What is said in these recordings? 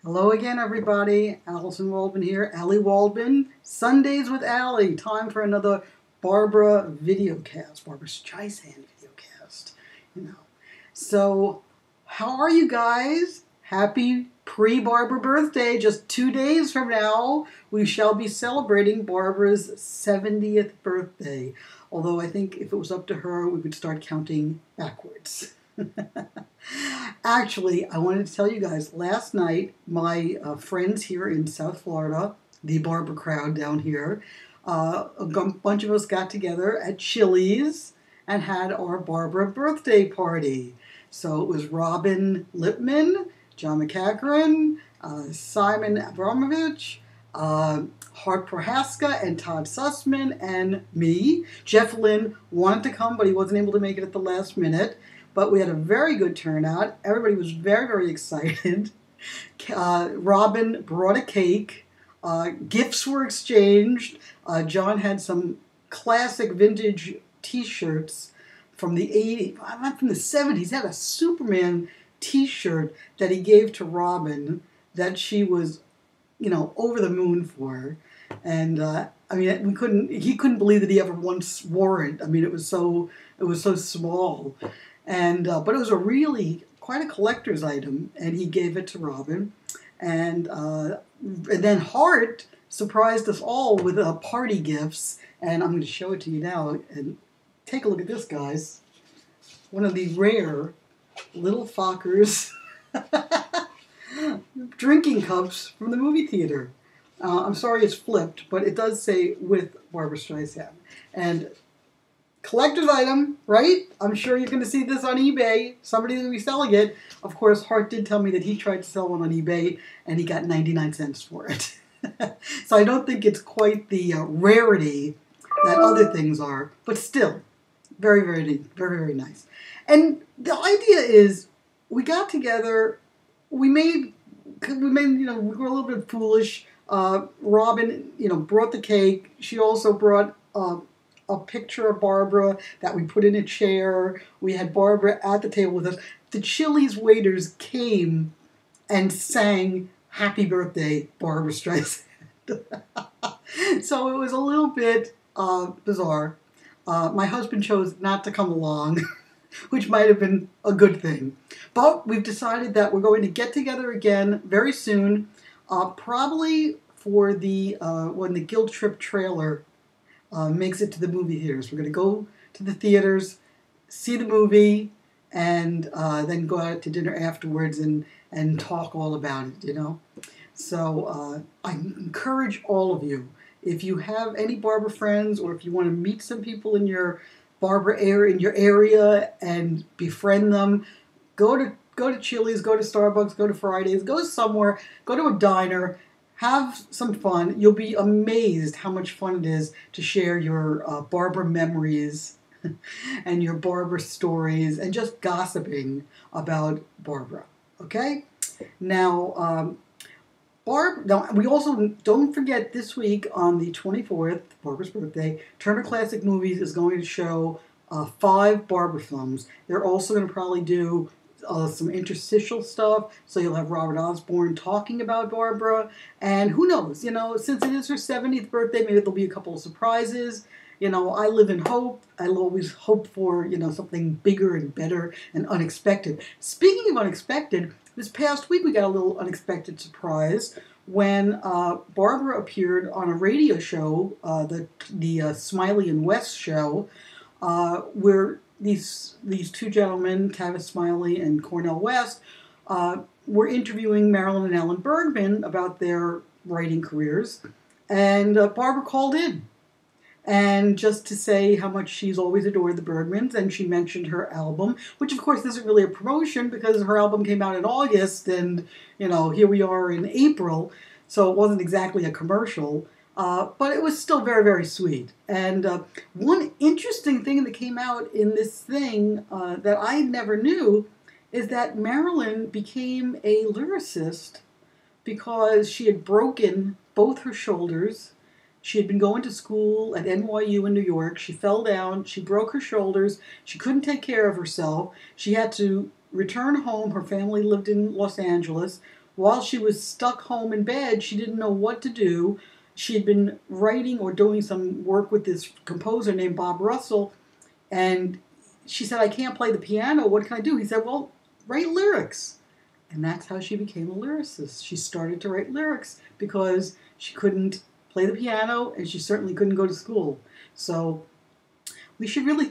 Hello again, everybody. Allison Waldman here. Allie Waldman. Sundays with Allie. Time for another Barbra Videocast. Barbra Streisand Videocast. So, how are you guys? Happy pre-Barbra birthday. Just 2 days from now, we shall be celebrating Barbra's 70th birthday. Although I think if it was up to her, we would start counting backwards. Actually, I wanted to tell you guys, last night, my friends here in South Florida, the Barbra crowd down here, a bunch of us got together at Chili's and had our Barbra birthday party. So it was Robin Lipman, John McCachran, Simon Abramovich, Hart Prohaska, and Todd Sussman, and me. Jeff Lynne wanted to come, but he wasn't able to make it at the last minute. But we had a very good turnout. Everybody was very, very excited. Robin brought a cake. Gifts were exchanged. John had some classic vintage T-shirts from the 80s, not from the 70s. He had a Superman T-shirt that he gave to Robin that she was, over the moon for. And he couldn't believe that he ever once wore it. I mean, it was so small. And but it was quite a collector's item, and he gave it to Robin. And then Hart surprised us all with party gifts, and I'm going to show it to you now. And take a look at this, guys. One of the rare little Fockers drinking cups from the movie theater. I'm sorry it's flipped, but it does say with Barbra Streisand. And collector's item, right? I'm sure you're going to see this on eBay. Somebody's going to be selling it. Of course, Hart did tell me that he tried to sell one on eBay, and he got 99 cents for it. So I don't think it's quite the rarity that other things are, but still, very, very neat, very, very nice. And the idea is, we got together, we were a little bit foolish. Robin, brought the cake. She also brought a picture of Barbra that we put in a chair. We had Barbra at the table with us. The Chili's waiters came and sang "Happy Birthday, Barbra Streisand." So it was a little bit bizarre. My husband chose not to come along, which might have been a good thing. But we've decided that we're going to get together again very soon, probably for the when the Guilt Trip trailer makes it to the movie theaters. We're going to go to the theaters, see the movie, and then go out to dinner afterwards and talk all about it, So I encourage all of you, if you have any Barbra friends, or if you want to meet some people in your Barbra area and befriend them, go to Chili's, go to Starbucks, go to Fridays, go somewhere, go to a diner. Have some fun. You'll be amazed how much fun it is to share your Barbra memories and your Barbra stories and just gossiping about Barbra. Okay? Now, we also, don't forget, this week on the 24th, Barbra's birthday, Turner Classic Movies is going to show 5 Barbra films. They're also going to probably do some interstitial stuff, so you'll have Robert Osborne talking about Barbra, and who knows, since it is her 70th birthday, maybe there'll be a couple of surprises. I live in hope. I'll always hope for, something bigger and better and unexpected. Speaking of unexpected, this past week we got a little unexpected surprise when Barbra appeared on a radio show, the Smiley and West show, where these two gentlemen, Tavis Smiley and Cornel West, were interviewing Marilyn and Ellen Bergman about their writing careers, and Barbra called in, and just to say how much she's always adored the Bergmans, and she mentioned her album, which of course isn't really a promotion because her album came out in August, and here we are in April, so it wasn't exactly a commercial. But it was still very, very sweet. And one interesting thing that came out in this thing that I never knew is that Marilyn became a lyricist because she had broken both her shoulders. She had been going to school at NYU in New York. She fell down. She broke her shoulders. She couldn't take care of herself. She had to return home. Her family lived in Los Angeles. while she was stuck home in bed, she didn't know what to do. She had been writing or doing some work with this composer named Bob Russell, and she said, I can't play the piano. What can I do? He said, well, write lyrics. And that's how she became a lyricist. She started to write lyrics because she couldn't play the piano and she certainly couldn't go to school. So we should really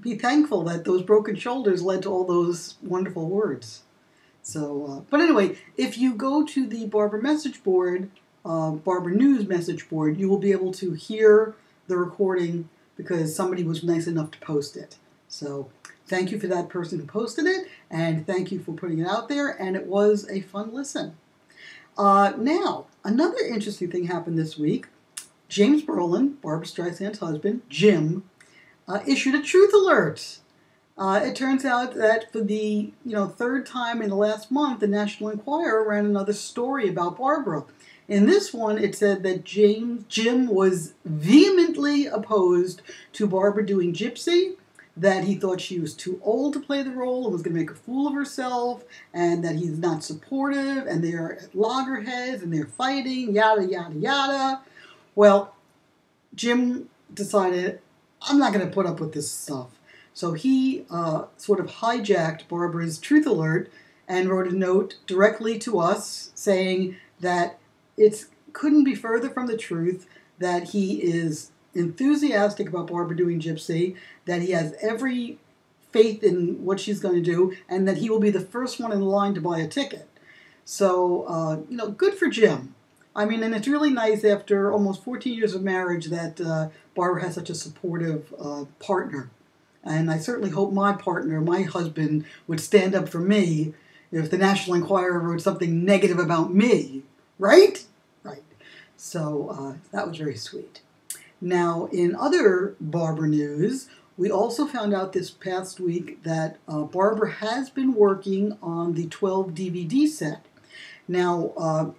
be thankful that those broken shoulders led to all those wonderful words. So, but anyway, if you go to the Barbra message board, Barbra News message board, you will be able to hear the recording because somebody was nice enough to post it. So thank you for that person who posted it, and thank you for putting it out there, and it was a fun listen. Now, another interesting thing happened this week. James Brolin, Barbra Streisand's husband, Jim, issued a truth alert. It turns out that for the third time in the last month, the National Enquirer ran another story about Barbra. In this one, it said that Jim was vehemently opposed to Barbra doing Gypsy, that he thought she was too old to play the role and was going to make a fool of herself, and that he's not supportive, and they're at loggerheads, and they're fighting, yada, yada, yada. Well, Jim decided, I'm not going to put up with this stuff. So he sort of hijacked Barbra's truth alert and wrote a note directly to us saying that it couldn't be further from the truth, that he is enthusiastic about Barbra doing Gypsy, that he has every faith in what she's going to do, and that he will be the first one in line to buy a ticket. So, good for Jim. I mean, and it's really nice after almost 14 years of marriage that Barbra has such a supportive partner. And I certainly hope my partner, my husband, would stand up for me if the National Enquirer wrote something negative about me. Right? Right. So that was very sweet. Now, in other Barbra news, we also found out this past week that Barbra has been working on the 12 DVD set. Now,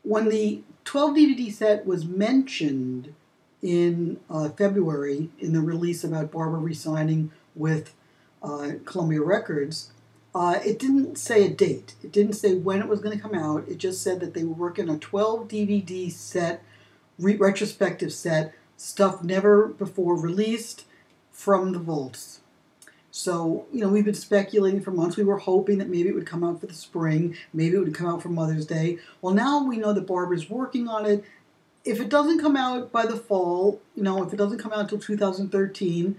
when the 12 DVD set was mentioned in February in the release about Barbra re-signing with Columbia Records, it didn't say a date. It didn't say when it was going to come out. It just said that they were working on a 12 DVD set, retrospective set, stuff never before released from the vaults. So, we've been speculating for months. We were hoping that maybe it would come out for the spring. Maybe it would come out for Mother's Day. Well, now we know that Barbra's working on it. If it doesn't come out by the fall, if it doesn't come out until 2013,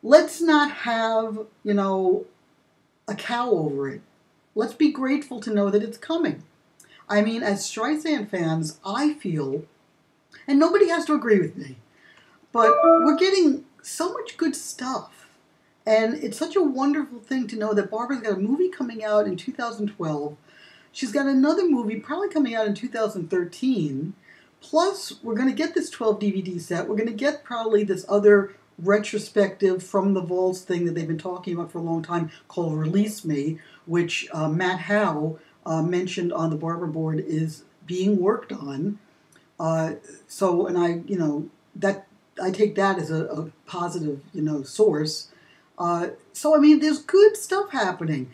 let's not have, a cow over it. Let's be grateful to know that it's coming. I mean, as Streisand fans, I feel, and nobody has to agree with me, but we're getting so much good stuff. And it's such a wonderful thing to know that Barbra's got a movie coming out in 2012. She's got another movie probably coming out in 2013. Plus, we're going to get this 12 DVD set. We're going to get probably this other retrospective from the vaults thing that they've been talking about for a long time called Release Me, which Matt Howe mentioned on the Barbra board is being worked on. So, and I take that as a positive, source. So, I mean, there's good stuff happening.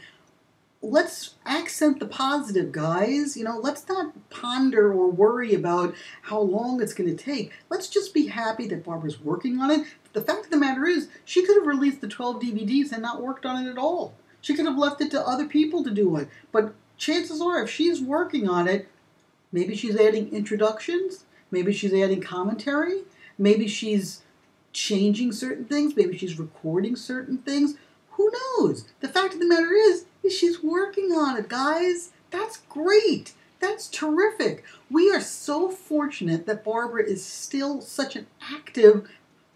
Let's accent the positive, guys. Let's not ponder or worry about how long it's going to take. Let's just be happy that Barbra's working on it. The fact of the matter is, she could have released the 12 DVDs and not worked on it at all. She could have left it to other people to do it. But chances are, if she's working on it, maybe she's adding introductions, maybe she's adding commentary, maybe she's changing certain things, maybe she's recording certain things. Who knows? The fact of the matter is she's working on it, guys. That's great. That's terrific. We are so fortunate that Barbra is still such an active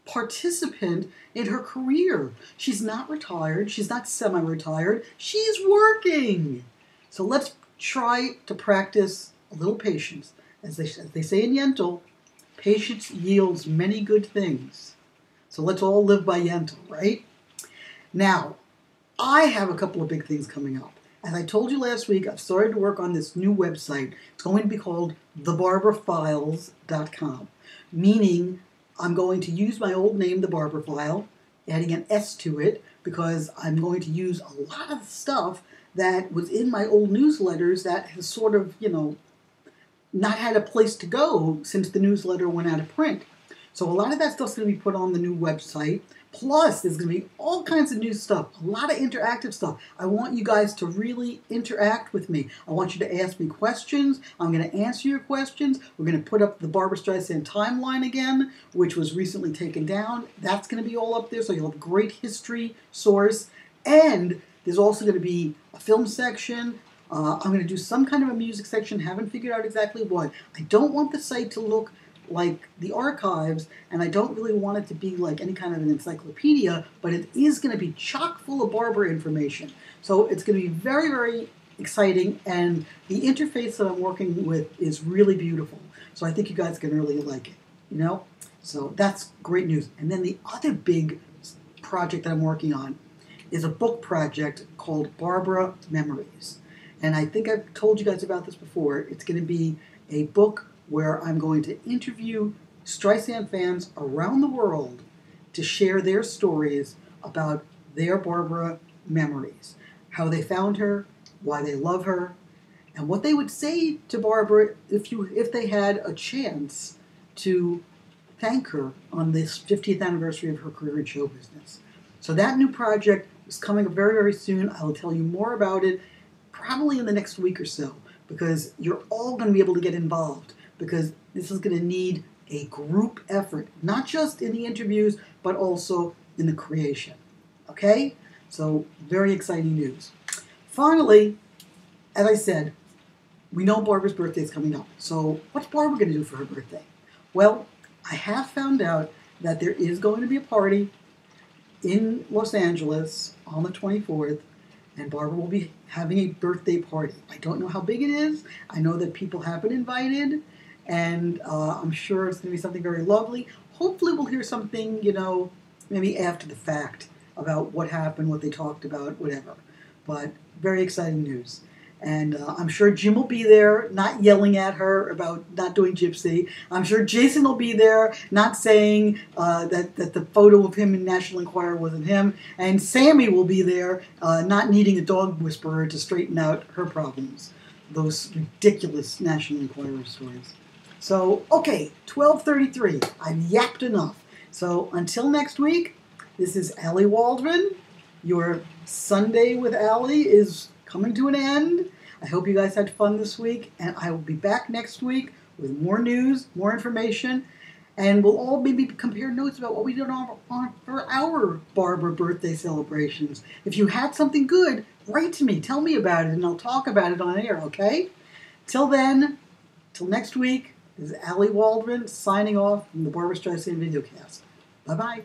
participant in her career. She's not retired. She's not semi-retired. She's working. So let's try to practice a little patience. As they say in Yentl, patience yields many good things. So let's all live by Yentl, right? Now, I have a couple of big things coming up. As I told you last week, I've started to work on this new website. It's going to be called thebarbrafiles.com, meaning I'm going to use my old name, The Barbra File, adding an S to it, because I'm going to use a lot of stuff that was in my old newsletters that has sort of, not had a place to go since the newsletter went out of print. So a lot of that stuff's going to be put on the new website. Plus, there's going to be all kinds of new stuff, a lot of interactive stuff. I want you guys to really interact with me. I want you to ask me questions. I'm going to answer your questions. We're going to put up the Barbra Streisand timeline again, which was recently taken down. That's going to be all up there, so you'll have a great history source. And there's also going to be a film section. I'm going to do some kind of a music section. Haven't figured out exactly what. I don't want the site to look like the archives, and I don't really want it to be like any kind of an encyclopedia, but it is going to be chock full of Barbra information. So it's going to be very, very exciting, and the interface that I'm working with is really beautiful. So I think you guys can really like it, So that's great news. And then the other big project that I'm working on is a book project called Barbra Memories. And I think I've told you guys about this before. It's going to be a book where I'm going to interview Streisand fans around the world to share their stories about their Barbra memories, how they found her, why they love her, and what they would say to Barbra if they had a chance to thank her on this 50th anniversary of her career in show business. So that new project is coming up very, very soon. I will tell you more about it probably in the next week or so, because you're all going to be able to get involved, because this is going to need a group effort, not just in the interviews, but also in the creation. Okay? So, very exciting news. Finally, as I said, we know Barbra's birthday is coming up. So, what's Barbra going to do for her birthday? Well, I have found out that there is going to be a party in Los Angeles on the 24th, and Barbra will be having a birthday party. I don't know how big it is. I know that people have been invited, and I'm sure it's going to be something very lovely. Hopefully we'll hear something, maybe after the fact about what happened, what they talked about, whatever. But very exciting news. And I'm sure Jim will be there, not yelling at her about not doing Gypsy. I'm sure Jason will be there, not saying that the photo of him in National Enquirer wasn't him. And Sammy will be there, not needing a dog whisperer to straighten out her problems. Those ridiculous National Enquirer stories. So, okay, 12:33. I've yapped enough. So, until next week, this is Allie Waldron. Your Sunday with Allie is coming to an end. I hope you guys had fun this week, and I will be back next week with more news, more information, and we'll all maybe compare notes about what we did for our Barbra birthday celebrations. If you had something good, write to me, tell me about it, and I'll talk about it on air, okay? Till then, till next week, this is Allie Waldron signing off from the Barbra Streisand Videocast. Bye-bye.